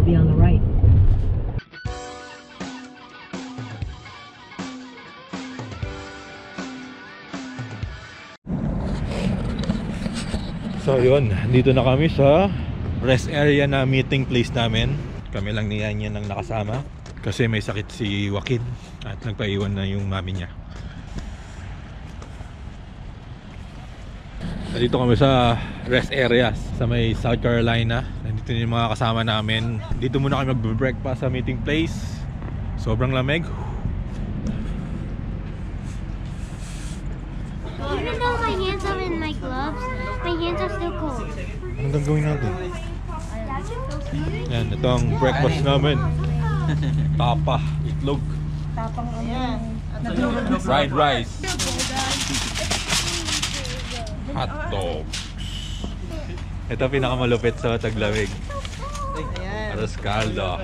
will be on the right. So yun, dito na kami sa rest area na meeting place namin. Kami lang niya ang nakasama kasi may sakit si Joaquin at nagpaiwan na yung mami niya. Dito kami sa rest area sa may South Carolina. Nandito yung mga kasama namin. Dito muna kami magbe-breakfast sa meeting place. Sobrang lamig. Even though my hands are in my gloves, my hands are still cold. Anong gagawin natin? Yan, ito ang breakfast namin. Tapa, itlog, fried rice, hot dogs. Ito pinakamalupit sa taglamig. Arroz caldo.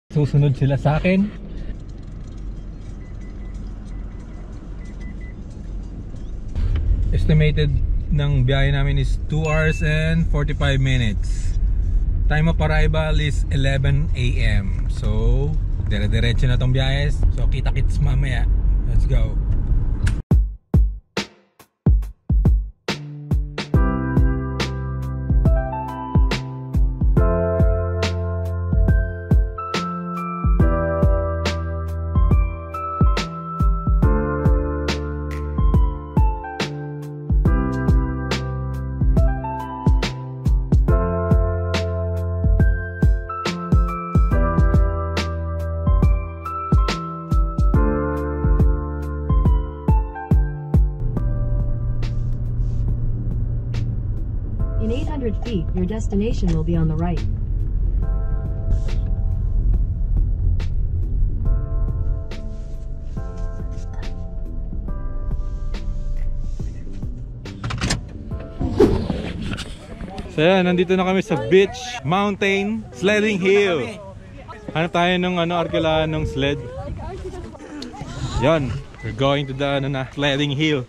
Susunod sila sa akin. Estimated ng biyahe namin is 2 hours and 45 minutes. Time of arrival is 11 AM. So, dire-diretso na tong biyahe. So, kita-kits mamaya. Let's go. In 800 feet, your destination will be on the right. So yan, nandito na kami sa beach, mountain, sledding hill. Hanap tayo ng arkilaan ng sled. Yan, we're going to the sledding hill.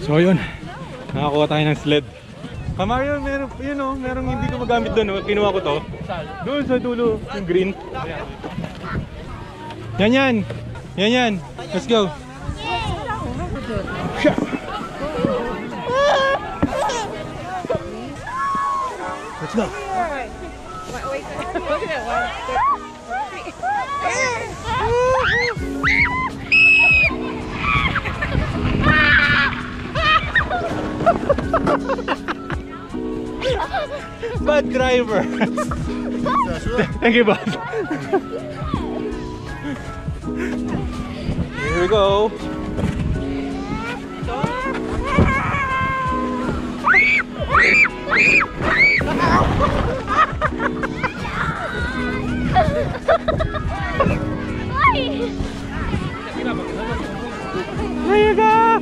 So yun, nakakuha tayo ng sled. Kamario, merong hindi ko magamit doon. Kinuha ko to. Doon sa dulo, yung green. Yan. Let's go. Let's go. Bad driver. Thank you, boss. Here we go. There you go.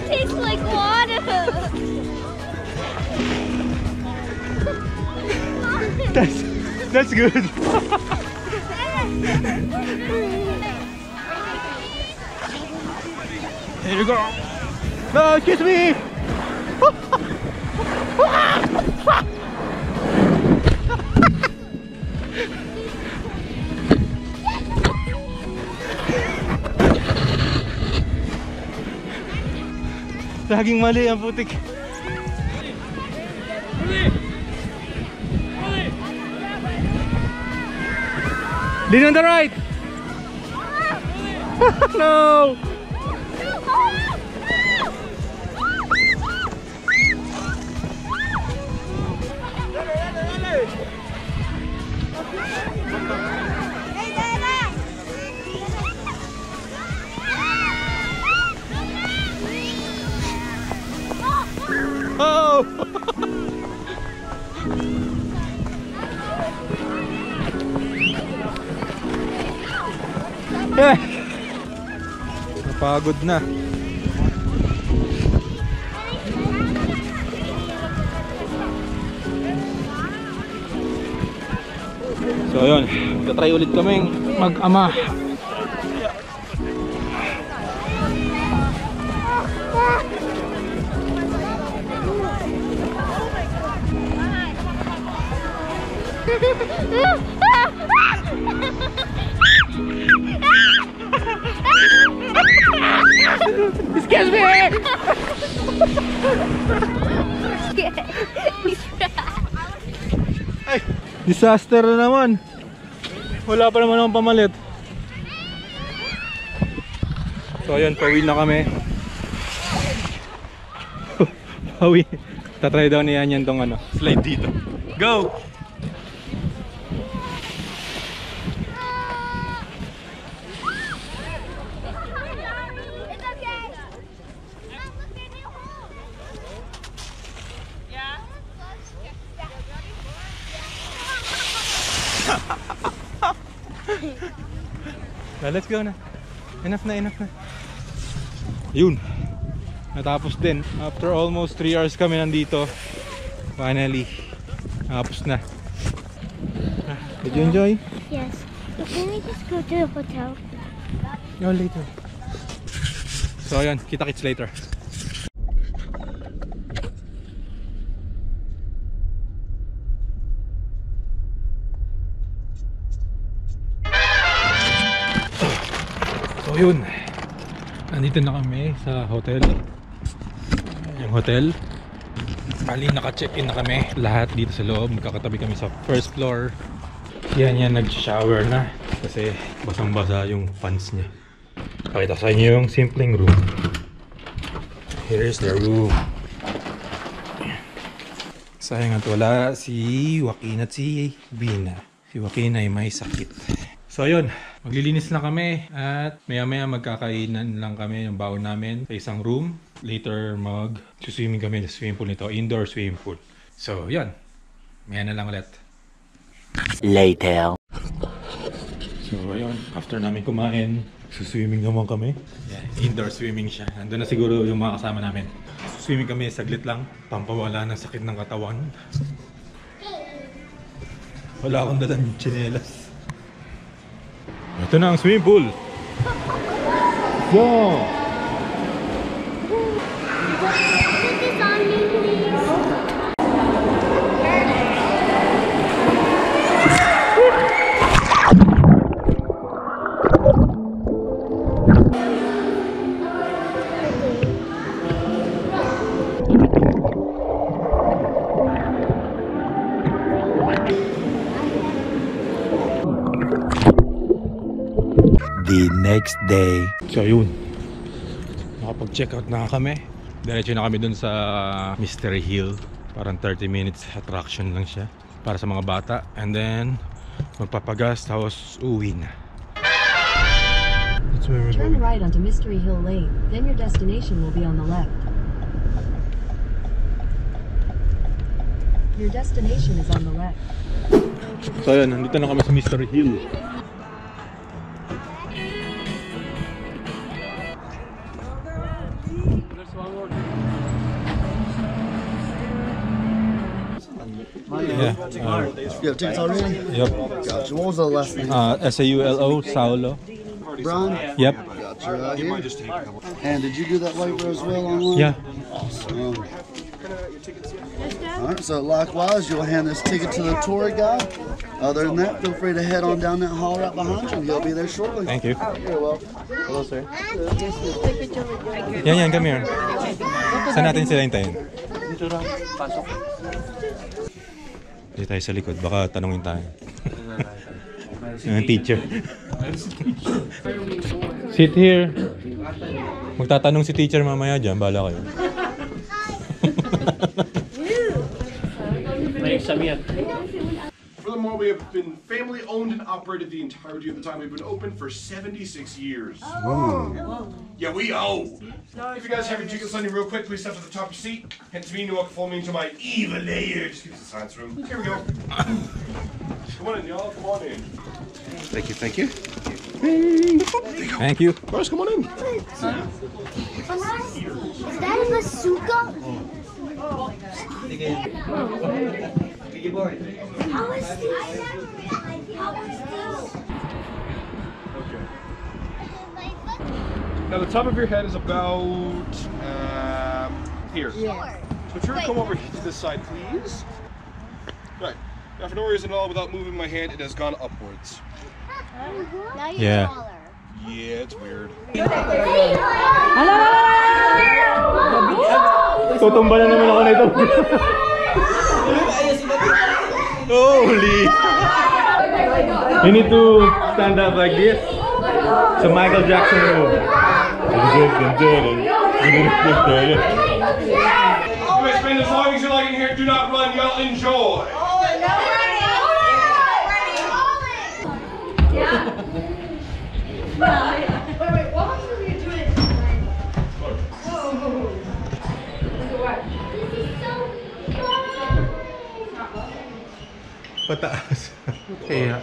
Tastes like water. That's good. Here you go. No, excuse me. Laging mali ang putik. Lean on the right. No. Oh! Napagod na. So yun, magta-try ulit kaming mag-ama. Excuse me! Ay, disaster na naman. Wala pa naman akong pamalit. So ayun, pauwi na kami. Pauwi. Tatry daw niya yan tong ano, slide dito. Go! Let's go na. Enough na, enough na. Yun. Natapos din. After almost 3 hours kami nandito. Finally. Natapos na. Did you enjoy? Yes. But can we just go to the hotel? No, later. So ayun, kita-kits later. So yun, nandito na kami sa hotel. Yung hotel, bali naka-check-in na kami lahat dito sa loob. Magkakatabi kami sa first floor. Yan nag-shower na kasi basang-basa yung pants niya. Pakita sa inyo yung simpleng room. Here's the room. Sayang at wala si Joaquin at si Bina. Si Joaquin ay may sakit. So ayun, maglilinis lang kami at maya-maya magkakainan lang kami ng baon namin sa isang room. Later mag-swimming kami sa swimming pool nito, indoor swimming pool. So yun, maya na lang ulit. Later. So ayun, after namin kumain, swimming naman kami. Yeah, indoor swimming siya. Nandun na siguro yung mga kasama namin. Swimming kami saglit lang, pampawala ng sakit ng katawan. Wala akong dalang tsinelas. Ito na ang swimming pool. Go! Put this on me, please. The next day. So yun, nakapag-check out na kami. Diretso na kami dun sa Mystery Hill. Parang 30 minutes attraction lang siya para sa mga bata. And then magpapagas tapos uwi na. That's where we're Turn going. right onto Mystery Hill Lane, then your destination will be on the left. Your destination is on the left. So yun, nandito na kami sa Mystery Hill. Yeah. You have tickets already? Yep. Gotcha. What was the last name? SAULO, Saulo. Brian? Yep. Gotcha. Right here. And did you do that waiver as well online? Yeah. Alright, so likewise, you'll hand this ticket to the tour guide. Other than that, feel free to head on down that hall right behind you and he'll be there shortly. Thank you. You're welcome. Hello, sir. Yan, come here. Saan natin sila hintayin? Dito lang, pasok. Dito tayo sa likod, baka tanungin tayo. Yung teacher. Sit here. Magtatanong si teacher mamaya dyan, bahala kayo. Furthermore, we have been family owned and operated the entirety of the time we've been open for 76 years. Yeah, we owe. If you guys have your tickets on you real quick, please step to the top of your seat. Hence me, walk follow me into my evil lair. Just give us the science room. Here we go. Come on in, y'all. Come on in. Thank you, thank you. Thank you. Boris, come on in. Is that a bazooka? How is this? Now the top of your head is about here. Yeah. So try to come over to this side, please. Right. Now for no reason at all, without moving my hand, it has gone upwards. Now you're Yeah. smaller. Yeah, it's weird. Tutumba na naman ako nito. Holy! You need to stand up like this. So Michael Jackson move. You may spend as long as you like in here. Do not run. Y'all enjoy. Pataas. Kaya.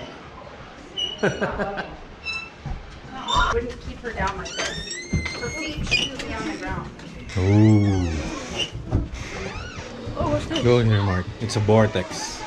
Wouldn't keep her down like this. Her feet should be on the ground. Ooh. Go in here, Mark. It's a vortex.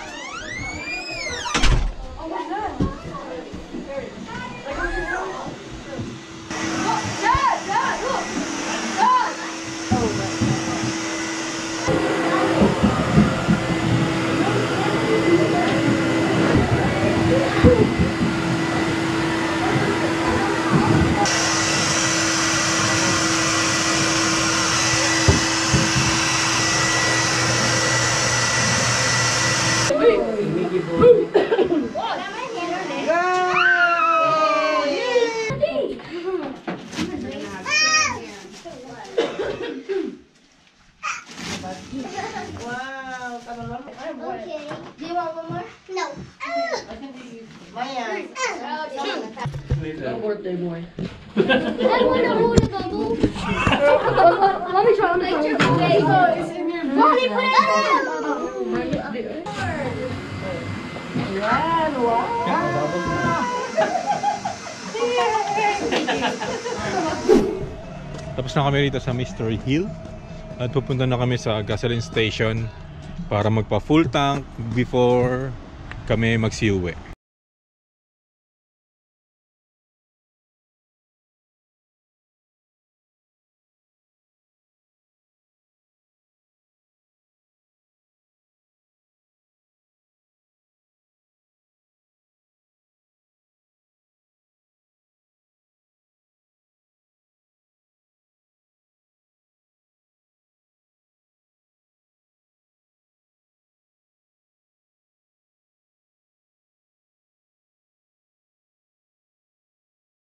Okay. Do you want one more? No. Birthday boy. I want to hold it, Bubble. Let me try. Mommy, put it down. Tapos na kami rito sa Mystery Hill at pupunta na kami sa gasoline station para magpa full tank before kami magsiuwi.